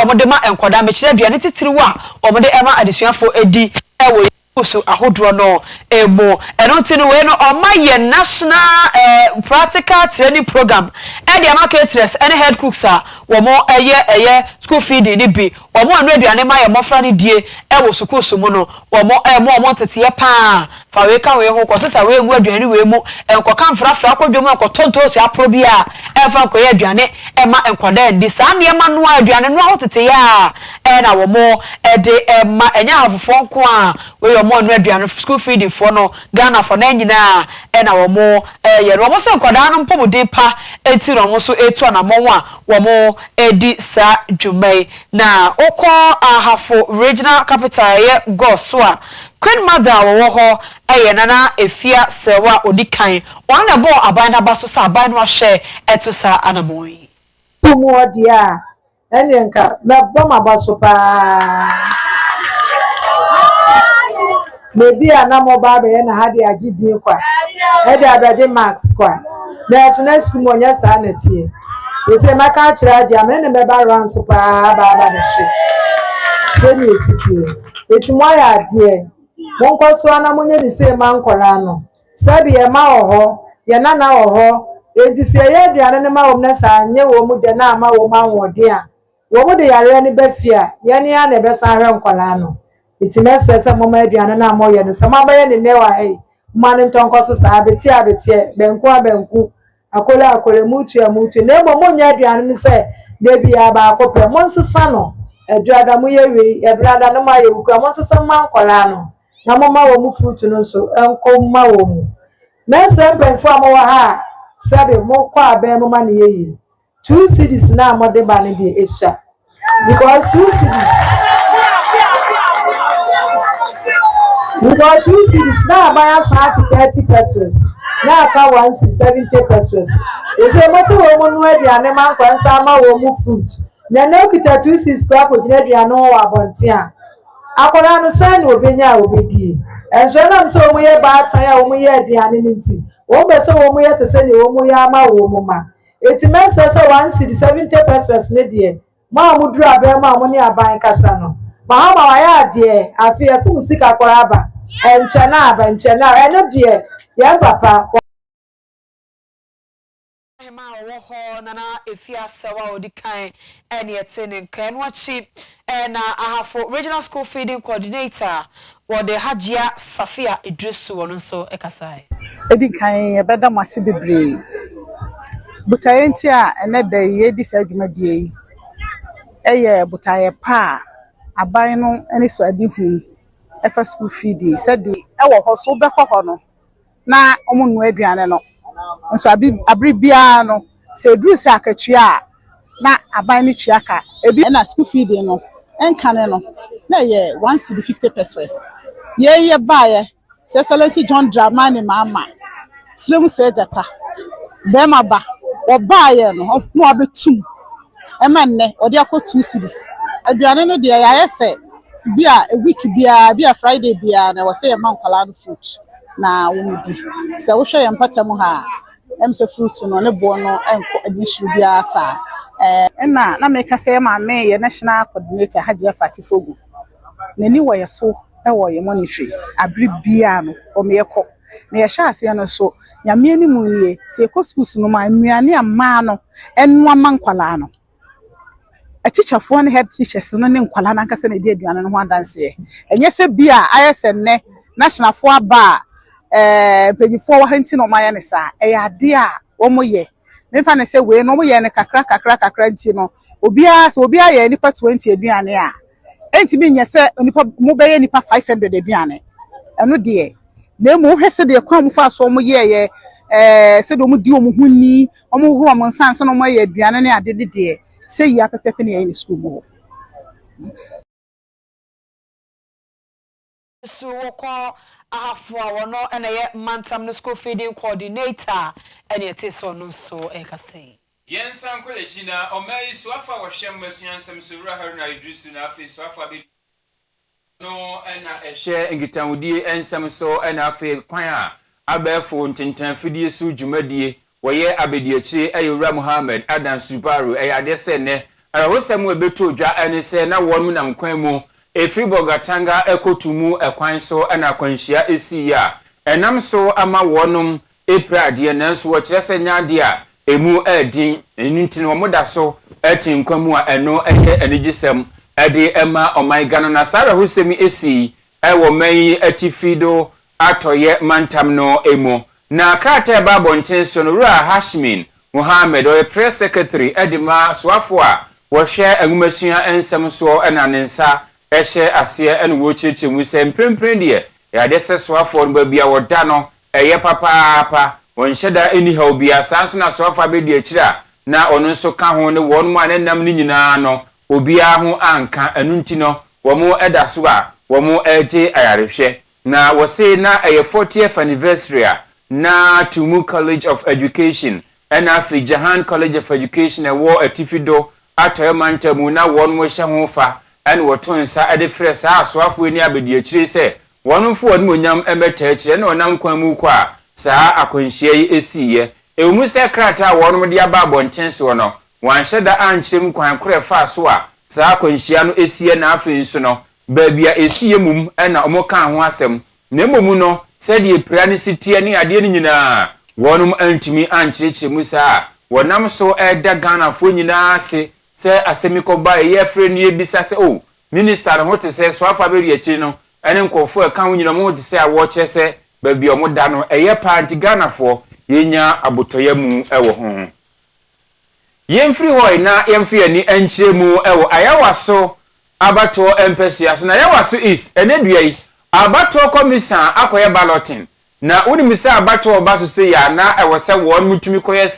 omo de ma enkoda me kire aduane titiriwa omo de ema adesuafo edi ewo so ahodo no emo eno tinu we no omaye national practical training program e dia marketers any head cooks a wo mo eye school feeding ni bi wo mo anu aduane ma ye mofra ni die ewo school so mu no wo mo tete ye pa fa we kan we ho ko sesa we emu aduane we mu enko kan frafra akodwom enko tonto si apro bi a enfa ko ye aduane e ma enkoda ndi sa ne ma no aduane no ho tete ya na wo mo de ma enya hafofo nko a we yo mo anu aduane school feeding for no Ghana for na nyina na wo mo ye wo mo se enkoda no mpomuden pa enti no mo so etu na mo a wo mo edi sa dwumai na okọ ahafo regional capital ye Gosua Queen Mother wo ho nana efia sewa odikan won na bo aban na baso sa aban no ahye eto sa anamoyi tumo dia enyenka na bo mabaso pa mebi anamo ba be na hade agidin kwa e de adaje max kwa na so na school mo nya sa na tie se maka kira age amene me ba ran so pa ba na hye se ni esitie etumo ya de Monko so na munye di se man kola no sabi e ma oho ye nana oho enti se ye aduane ne ma wo na sa nye wo mu de na ma wo ma wode a wo mu de yare ne bafia ye ne ya na be sa hwe nkola no enti na se mo ma aduane na ma ye no se ma ba ye ne ne wa ma ne ntonko so sa abeti benku akola mutu na mo nya aduane ne se de bia ba akopre mo nsesa no aduada mu ye wi aduada no ma ye wuka mo nsesa man kola no na mama wo mu fruit no so enko ma wo mu na sempen fo amawa ha sabe mo kwa aben mo ma ne yeyi 2 cities na amode ba ne bi esha because 2 cities na abaya 30 pesos na aka 170 pesos ese mo se wo mu no aduane man kwa nsa ma wo mu fruit na na okita 2 cities kwa ko gina aduane wo abontia akola no san obenya obedi enso na mse omu ye ba tan ya omu ye aduane nti wo be se omu ye tese ne omu ye ama wo mu ma eti mese se 170 pesos ne de ma omu duru abe ma omu ne aban kasa no ma ha ma wa ya de afi ya se musika akola aba enche na eno de ye papa ma wo ho nana efia sewa odikan ene etene kan wachi na ahafo regional school feeding coordinator wode Hajia Safia Idrisu wono so ekasai edikan ebeda mase bebre butayenti a ene da ye di sadwumadie yi eye butaye pa aban no ene so adi hu efa school feeding sedi ewo ho so bekọ no na omunu aduane no nso abri bia no se dru se akatua na aban ni tuaka ebi na school feeding no enkane no na ye 150 pesos ye baaye se Excellency John Dramani mama srem se jata bema ba wo baaye no no abetum emanne odi akọ 2 cities aduane no de ya se bia a week bia Friday bia na wo se man kwala no fruit na wumudi se wo hwe yempata mu ha emse fruit no ne bo no enko adishu bia sa na meka se ma me ye national coordinator Hajia Fatifogu nani wo ye so wo ye monetary abri bia no o me ekọ na ye sha ase no so nyame ani mu nie se ekọ schools no ma nnuane ama no enu ama nkwala no a teacher for head teachers no ne nkwala na nkasa na di aduane no ho adanse enye se bia ayese ne national for ba mpanyinfoɔ wɔ ha nti na ɔmo ayɛ ne saa ɛyɛ ade a ɔmo yɛ mefa ne sɛ wei no ɔmo yɛ ne kakra nti no obiara yɛ nipa 20 aduane a entimi nyɛ sɛ nipa mo bɛyɛ nipa 500 aduane ɛno deɛ na emu hwɛ sɛ deɛ kwan mo fa so ɔmo yɛ sɛ de ɔmo di ɔmo ho ni ɔmo ho ɔmo nsa nso na ɔmo yɛ aduane ne ade de deɛ sɛ yi apɛpɛpɛ ne yɛ ne school mu so woko ahafo a wono na ye mantam no school feeding coordinator and it is so no so e ka say yensan ko echi na omai so afa wo hwem masuansem so wura haruna idrisu na afi so afa bi no na ehye ngitanwudie ensem so na afi kwan a abefo ntintan fidie so dwumadie woye abediachire ayura Muhammad Adan Subaru eyade se ne arahosem ebeto odwa ene se na wonu nam kwan mu efri bogatanga ekotumu ekwan so na kwanhia esi ya enam so ama wonum eprade nanso wo kire se nyade a emu adin enuntin wo moda so atinkwamu a eno eye anigisem ede ema omaiga no na sara hosemi esi ewo mai atifido atoye mantam no emu na krata ba bonten so no Ra Hashmin Muhammad o press secretary edima soafo a wo hwe agumasua ensem so na nensa ehye ase ene wo chichi mu se mprempren de ya de se soafo no ba bia wo da no eye papa won hyeda eni ha obia sanso na soafa be de akira na ono nso ka ho ne won mu anenam ni nyina no obia ho anka anunti no wo mu eda so a wo mu eje ayarehwe na wo se na eye 40th anniversary na Tumu College of Education and Afri Jahan College of Education e wo atifido atoye mantamu na won mo hye ho fa ene woton sa ade frɛ sa asoafo ni abedi akire se wonfo won monyam emeta akire na onam kwan mu kwa sa akonhia yi esiye ewumu se krata wonum de aba bonten so no wanhye da ankyem kwan kore fa so a sa akonhia no esiye na afi nso no baabia esiye mum ena omoka ho asem na momu no se de epira ne sitie ne ade ne nyina wonum antimi ankyerechire mu sa wonam so eda Ghana fo nyina se asemikoba ye frɛ ne ebisa se o minister ho te se so afa be ri akyi no ene nkofo aka ho nyina mo te se a wo kye se ba bi omo da no eye party Ghana fo yenya abotoya mu ewo ho yemfiri hoy na yemfi ani ankyire mu ewo ayawaso abato empesua so na ayawaso is ene duai abato commission akoye balloting na unimisa abato obaso se ya na ewo se won mutumi koye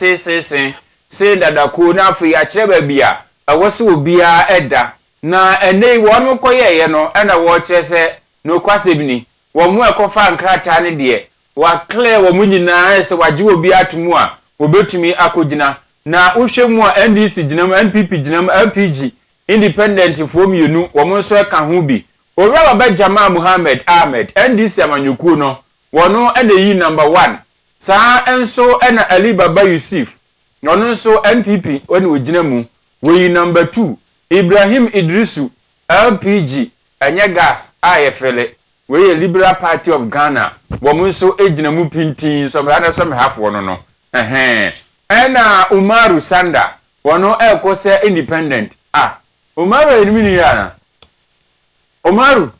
se dadako na afi akire ba bia awose obia eda na ene won koye ye no na wo kire se no kwasebini wo mu ekofa nkrata ne de wa clear wo mu nyina se waje obi atomu a obetumi akogina na uhwemu a NDC ginam NPP ginam LPG independent from you wo mu so ka ho bi Owia Kaseɛ Muhammad Ahmed NDC amanyuku no wono ene yi number 1 saa enso ena Ali Baba Yusuf wono nso NPP oni ogina mu we number 2 Ibrahim Idrisu LPG enye gas ayefele we Liberal Party of Ghana wo nso egina mu pintin so me so me half wono no ena Umaru Sanda wono ekose independent Umaru enimi ya Umaru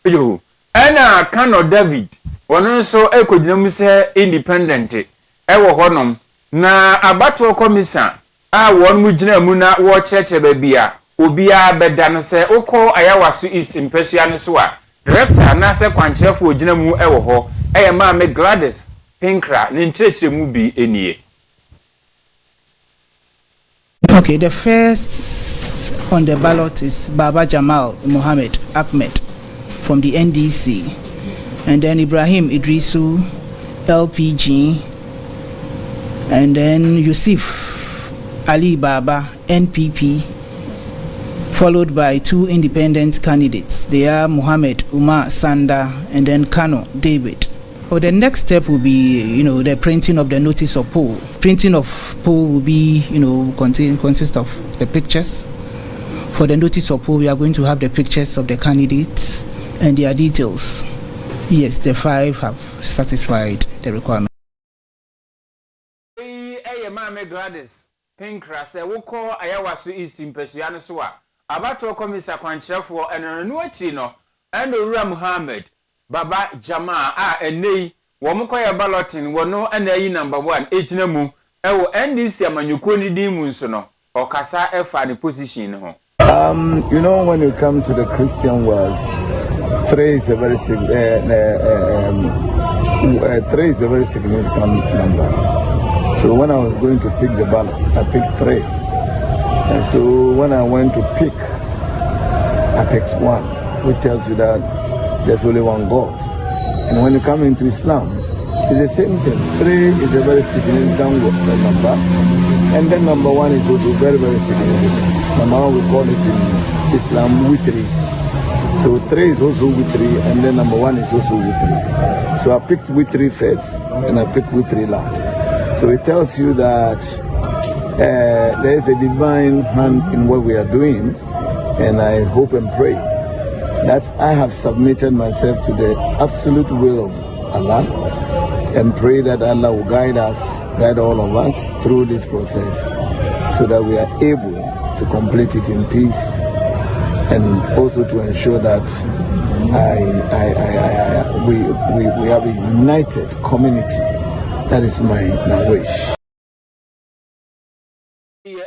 yo ena Kano David wono nso ekogina mu se independent ewo honom na abato commission won mu gina mu na wo kyerɛkyerɛ ba bia obia beda no se ukọ ayawaso East mpesua ne so a director na se kwankyerɛfo gina mu ewo ho ma me Gladys Pinkra ne nkyerɛkyerɛ mu bi enie. Okay, the first on the ballot is Baba Jamal Mohammed Ahmed from the NDC, and then Ibrahim Idrisu LPG, and then Yusuf Ali Baba NPP, followed by 2 independent candidates. They are Muhammad Umar Sanda and then Kano David. Well, the next step will be, the printing of the notice of poll. Printing of poll will be, consist of the pictures. For the notice of poll, we are going to have the pictures of the candidates and their details. Yes, the 5 have satisfied the requirement. Mame Gladys Pinkra se woko ayawaso East mpesua no so a abato komisa kwankyerɛfo eno no akyi no eno Owia Muhammad Baba Jamaa enei wɔn kɔyɛ balloting wɔno ana yi number 1 egyina mu ɛwɔ NDC amanyɔkuo ni din mu nso no ɔkasa ɛfa ne position no ho. You know, when you come to the Christian world, 3 is a very significant number. So when I was going to pick the ballot, I picked 3. And so when I went to pick, I picked 1, which tells you that there's only one God. And when you come into Islam, it's the same thing. 3 is a very significant number. And then number 1 is also very, very significant. Number 1 we call it in Islam witri. So 3 is also witri, and then number 1 is also witri. So I picked witri first, and I picked witri last. So it tells you that there is a divine hand in what we are doing, and I hope and pray that I have submitted myself to the absolute will of Allah, and pray that Allah will guide us, guide all of us through this process, so that we are able to complete it in peace, and also to ensure that we have a united community. That is my wish.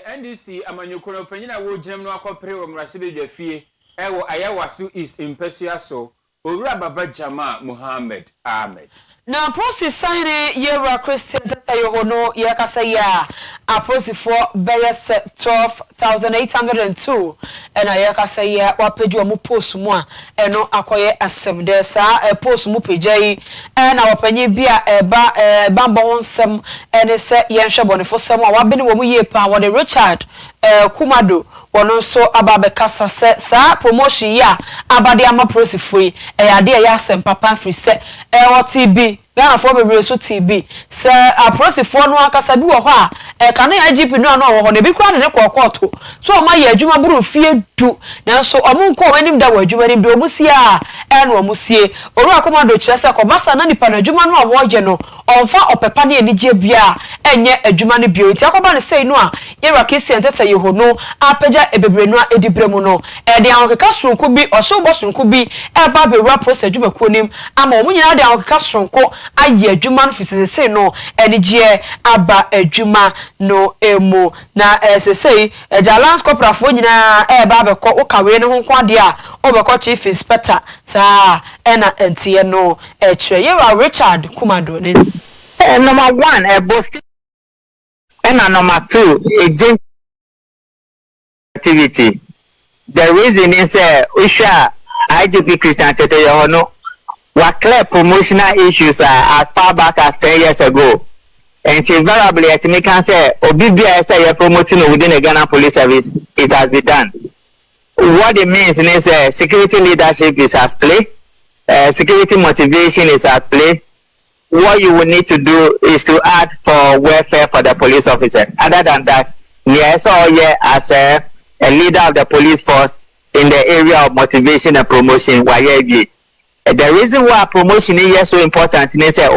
NDC amanyɔkuo panyin a wo gyem no akɔpere wɔ mrasebe fie ɛwɔ ayawaso East Impesua so owura baba Jama Muhammad Ahmed. Na prosi sign Yewa Christian tata yohono yakasa ya a prosi for beyes 12,802 ena yakasa ya wapeju mu post mu a eno akoye asem de sa post mu pejai ena wapanyi bia eba bambo wonsem ene se yenhwe bonefo sem a wabene wo mu ye pa wo de Richard Kumado wono so ababe kasa se sa promotion ya abade ama prosi foi ade ya asem papa free se TB Ghana for be so TB se aprosifo no akasa bi wo ho a ka na IGP no ano wo ho ne bi kura ne kokoto so o ma ye adwuma buru fie du nanso omunko wanim da wa adwuma nim do omusie a eno omusie oru akomando kire se ko basa na nipa na adwuma no a wo je no onfa opepa ne enije bia enye adwuma ne bio ti akoba ne sei no a Yewa Kaseɛ ntese yeho no apeja ebebre no a edibremu no de ankeka sonko bi o so bo sonko bi ba be wura process adwuma ko nim ama omunyina de ankeka sonko aye adwuma no fisese no enije aba adwuma no emo na sesei jalans corporal fo nyina ba be ko ukawe ne ho kwade a obekọ chief inspector sa ena entie no kire Yewa Richard Kumado ne number 1 boss and number 2 agent activity. The reason is Usha IGP Christian Tete Yohono were clear promotional issues as far back as 10 years ago. And invariably, at me can say, Obibia is promoting within the Ghana Police Service, it has been done. What it means is security leadership is at play, security motivation is at play. What you will need to do is to add for welfare for the police officers. Other than that, yes, as a leader of the police force in the area of motivation and promotion, the reason why promotion is so important is that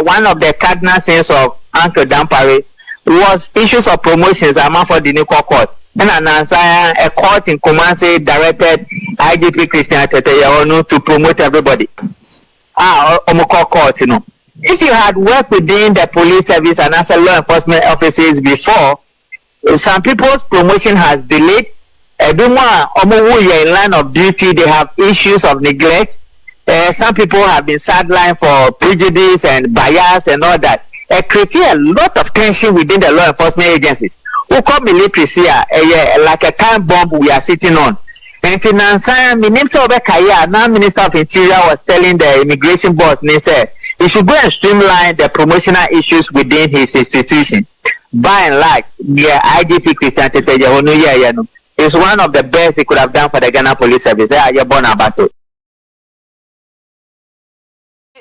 one of the cardinal sins of Uncle Dampare was issues of promotions among for the Nico court. And a court in Kumasi directed IGP Christian Tete Yohono to promote everybody. Omoko court, you know. If you had worked within the police service and as a law enforcement officers before, some people's promotion has delayed. Everyone in line of duty, they have issues of neglect. Some people have been sidelined for prejudice and bias and all that. It creates a lot of tension within the law enforcement agencies. Who call military here, like a time bomb we are sitting on. And now Minister of Interior was telling the immigration boss, they said, he should go and streamline the promotional issues within his institution. By and large, the IGP Christian Tete Yohono is one of the best he could have done for the Ghana Police Service.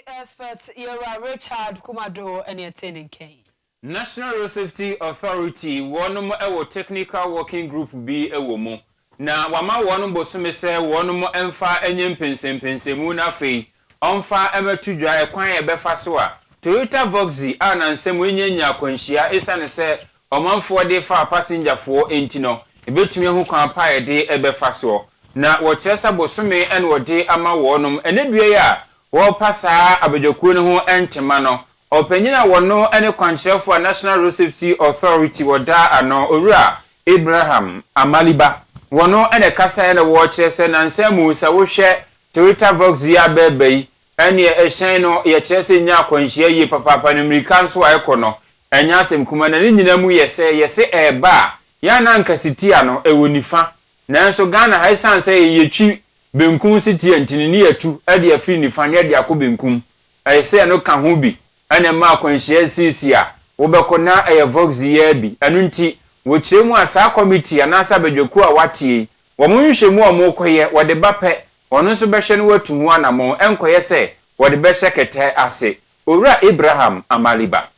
Expert Yewa Richard Kumado and attending Kane. National Road Safety Authority one technical working group be a woman. Na wama one bosume se one mo emfa enyem pensempensemu na fei onfa emetudwa ekwan ebefa so a Toyota Voxy ana nsem enyenya akwanhia esane se omanfo de fa passenger fo entino ebetumi hu kwan pa de ebefa so na wo kyesa bosume en wo de ama wonom enedue ya wo pasa abedwokuo ne ho entema no opanyina wono ene kwankyerefo National Road Safety Authority woda ano owura Abraham Amaliba wono ene kasa ene wo kyerese nansemu sa wo hwe Toyota Vox ya bebe ene ehyen no ye kyerese nya kwanhyia yi papa no America nso wa ekono enya asem kuma na nyina mu yese eba ya na nkasitia no ewonifa nanso Ghana haisan say yetwi benkum city antini ni yatu ade afiri nifa ne ade akobenkum ayese no ka ho bi ene ma kwanhyia sisi a wobekọ na eye Vox ya bi anu nti wo kyeremu asa committee anasa bedwoku a watie wo munhwemu o mokoye wode bape ono nso behwe no watu hu anamo enkoye se wode behye kete ase owura Abraham Amaliba.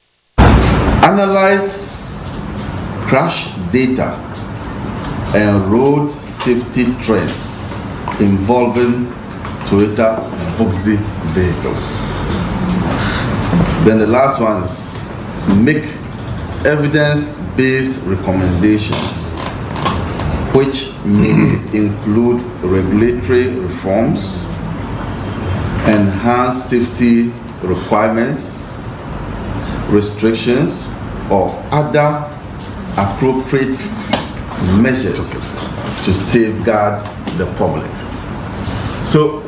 Analyze crash data and road safety trends involving Toyota Voxy vehicles. Then the last one is make evidence-based recommendations which may include regulatory reforms, enhanced safety requirements, restrictions, or other appropriate measures to safeguard the public. So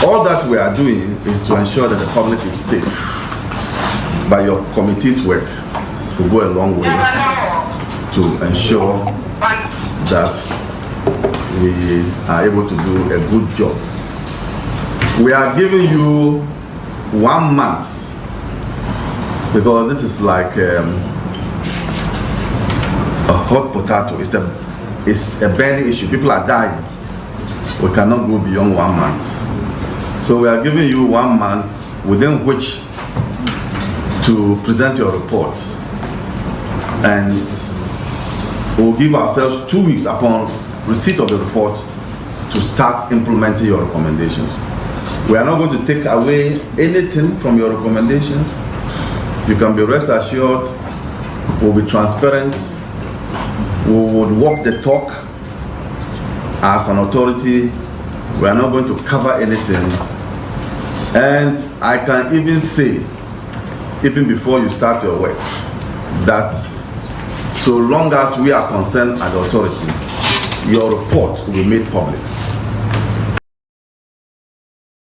all that we are doing is to ensure that the public is safe. But your committee's work will go a long way to ensure that we are able to do a good job. We are giving you 1 month because this is like a hot potato. It's a burning issue. People are dying. We cannot go beyond 1 month. So we are giving you 1 month within which to present your reports, and we'll give ourselves 2 weeks upon receipt of the report to start implementing your recommendations. We are not going to take away anything from your recommendations. You can be rest assured we'll be transparent. We would walk the talk as an authority. We are not going to cover anything. And I can even say, even before you start your work, that so long as we are concerned as the authority, your report will be made public.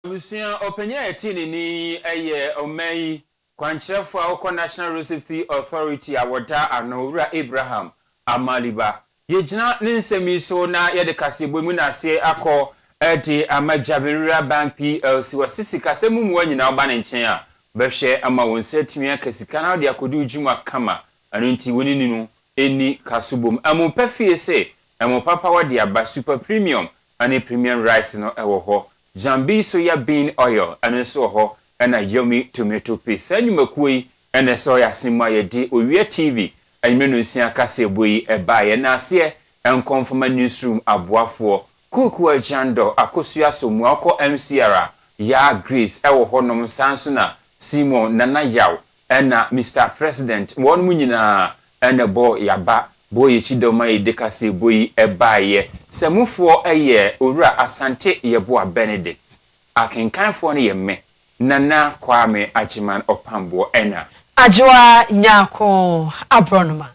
Lucia openya etini ni eye omei kwankyerefo akọ National Road Safety Authority awoda anowura Abraham Amaliba yegina ne nsemi so na yede kasebo mu na ase akọ edi Amadwaberira Bank PLC wasisi kasemu mu anyina oba ne nchen a behwe ama wonse timi akasika na de akodu ujuma kama anunti wonini no eni kasubom ampafie se ampapa wade aba super premium ane premium rice no ewo ho Jambi soya bean oil and so ho and a yummy tomato paste. And you McQuay and a soya sima di Owia TV and Menusia Kaseɛ a buy and Nasia and come from a newsroom abua for Kukua Jando Akosia Somuako MCR Ya Grace Ewo Honom Sansuna Simon Nana Yaw and Mr. President one munina and a boy Yaba boy chidoma dekase boy ebaye semufo eye owura Asante Yeboa Benedict akenkanfo ne yemme Nana Kwame Achiman Opambo ena Ajwa nyako abronoma